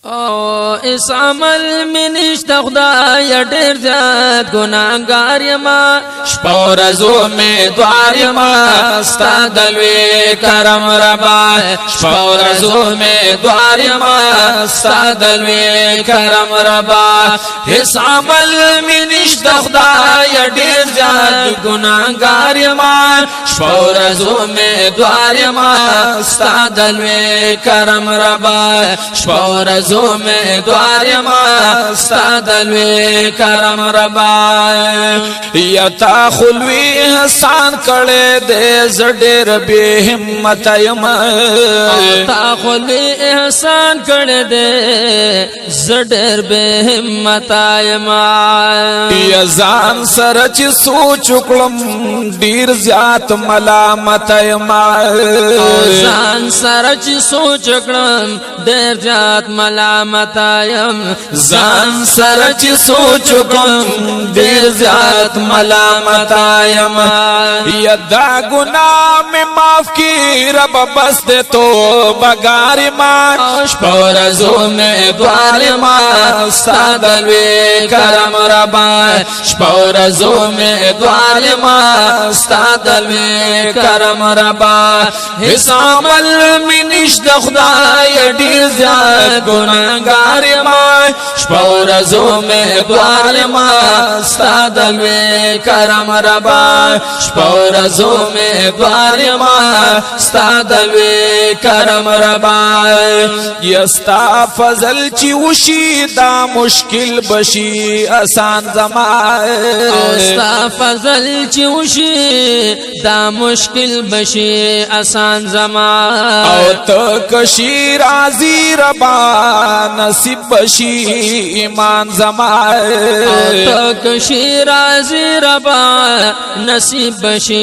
او اس عمل من اشتخدا یا ډیر زیات ګناګار یما شپورزو می دوار یما ستادلوی کرم ربا شپورزو می دوار یما ستادلوی کرم ربا اس عمل من اشتخدا یا ډیر زیات ګناګار یما شپورزو می دوار یما ستادلوی کرم ربا شپورزو میں دوار ما ستادلوی کرم ربا یتا خلوی حسان کڑے دے زڈیر بے ہمت یما تا خلوی احسان کڑے دے زڈیر بے ہمت یما یزان سرچ سوچ کلم دیر زیات ملامت یما زان سرچ سوچ کلم دیر زیات ملامت آیم زان سرچ سوچ کم دیر زیاد ملامت آیم یدا گناہ میں معاف کی رب بس دے تو بگاری مان شپورزو میں دوار مان ستادلوی کرم ربا شپورزو میں دوار مان ستادلوی کرم ربا اس عمل میں نشد خدای دیر زیاد گناہگار ما شپورزو میں دوار ما ستادلوی کرم ربا شپورزو میں دوار ما ستادلوی کرم ربا یستا فضل چی وشی دا مشکل بشی آسان زمان یستا فضل چی وشی دا مشکل بشی آسان زمان او تو کشی رازی ربا نصیب بشی ایمان زمان تک شیرازی ربا نصیب بشی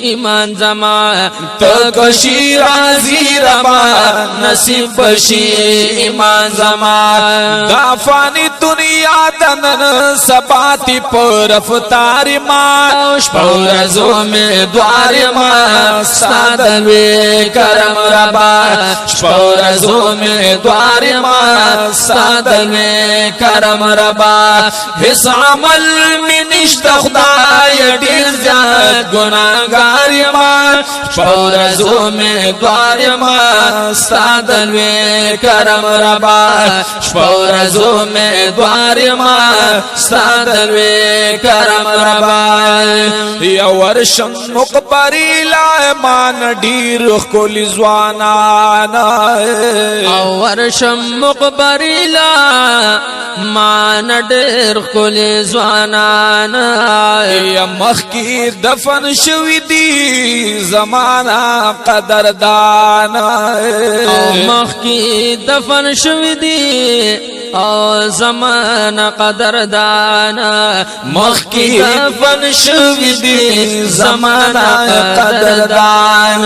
ایمان زمان تک شیرازی ربا نصیب بشی ایمان زمان دافانی دنیا دنن سباتی پر افطار ما شپورزو میں دوار ما ستادلوی کرم ربا شپورزو میں دوار ما ستادلوی کرم ربا اس عمل میں نشد خدای دیر زیاد گناہگار ما شپورزو میں دوار ما ستادلوی کرم ربا شپورزو میں دوار ما ستادلوی کرم ربا یا ورشم مقبری لائمان دیر کل زوانانا ورشم مقبری لا مان ډېر ښکلي ځوانان یا مخکې دفن شوي دي زمانه قدردان مخکې دفن شوي دي او زمانه قدردان مخکې دفن شوي دي زمانه قدردان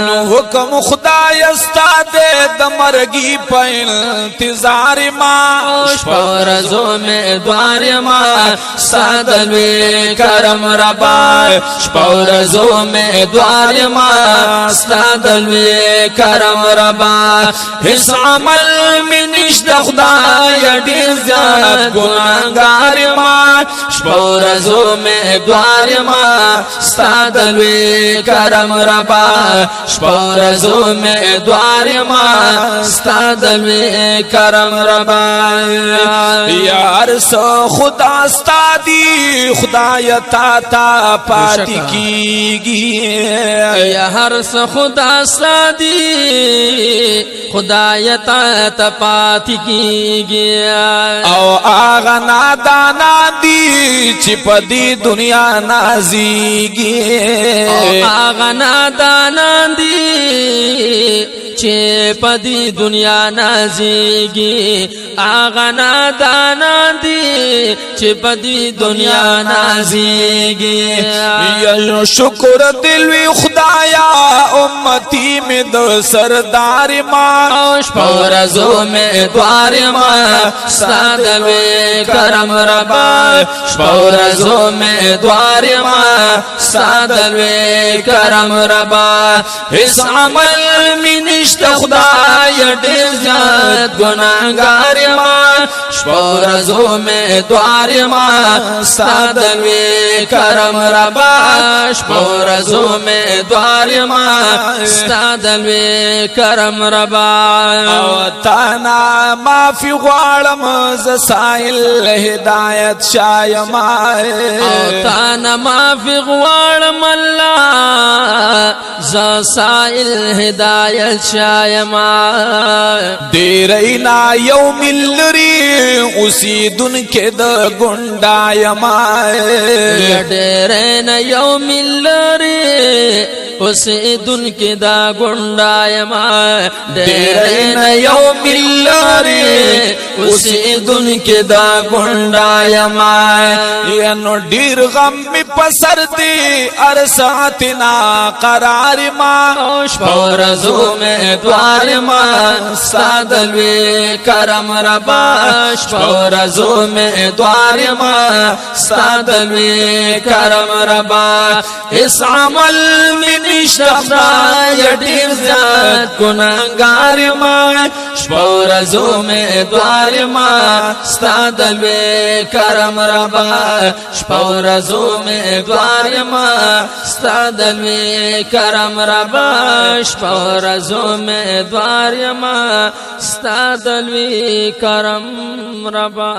نو حکم خدای استا دې د مرګي په انتظار ما شپورزو میں دوار ما ستادلوی کرم ربا شپورزو میں دوار ما ستادلوی کرم ربا اس عمل میں نشد خدای دیر زیاد گناہگار ما شپورزو میں دوار ما ستادلوی کرم ربا شپورزو میں دوار ما ستادلوی کرم ربا یار سو خدا ستادی خدای تا تا پاتی کیگی یا ہر سو خدا ستادی خدای تا تا پاتی کیگی او آغا نادانا دی چپ دی دنیا نازیگی او آغا نادانا دی چپ دی دنیا نازیگی آغا نادانا دی چی پدی دنیا نازیگی یل شکر دلوی خدایا امتی میں دو سردار ماں شپورزو میں دوار ماں سادوی کرم ربا شپورزو میں دوار ماں سادوی کرم ربا اس عمل میں نشت خدای ڈیر زیاد گناہگار ماں شپورزو میں دوار ماں سادوی کرم ربا شپورزو میں دوار ماں سادوی کرم ربا او تانا معافی غوارم زسائل ہدایت شایم او تانا معافی غوارم اللہ زسائل ہدایت شایم دیرینا یوم اللری اسی دن کے دا گنڈایم دیرینا یوم اللری اسی دن کے دا گنڈایم دیرینا یوم اللری اسی دن کے دا گنڈایم ینو دیر غم می پسر دی ارساتنا قرار ما شپورزو میں دوار ما سادلوی کرم ربا شپورزو میں دوار ما سادلوی کرم ربا اس عمل میں نشتخدا یدیر زیاد گناہگار ما شپورزو میں دوار ما سادلوی کرم ربا شپورزو میں دوار ما سادلوی کرم ربا شپورزو میں دوار ما سادلوی کرم ربا